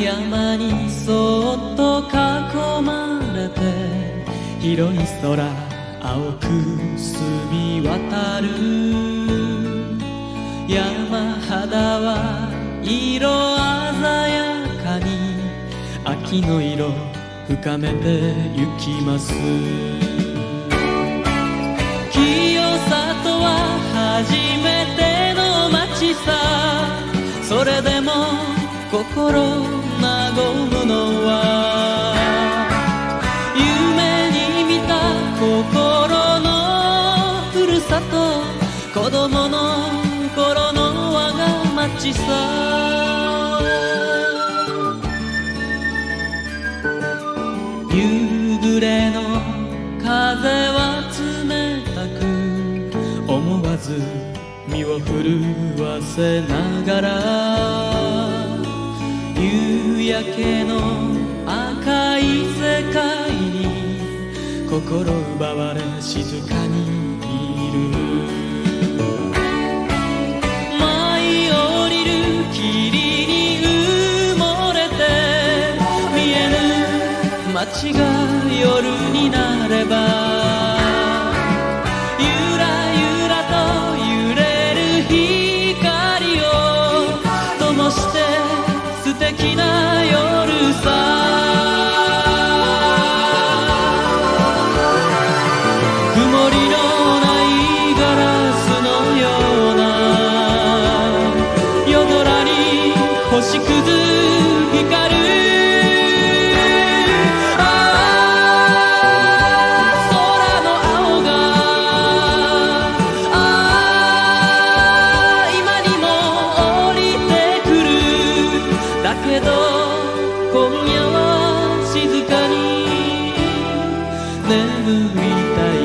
山にそっと囲まれて広い空青く澄み渡る山肌は色鮮やかに秋の色深めてゆきます。清里は初めての街さ、それでも心和むのは夢に見た心のふるさと、子供の頃の我が町さ。夕暮れの風は冷たく、思わず身を震わせながら夕焼けの赤い世界に心奪われ静かにいる。舞い降りる霧に埋もれて見えぬ街が夜になれば、ゆらゆらと揺れる光を灯して素敵な夜さ。曇りのないガラスのような夜空に星屑光る。だけど今夜は静かに眠りたい。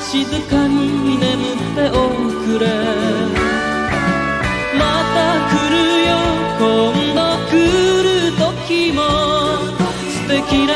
静かに眠っておくれ。また来るよ今度来る時も素敵な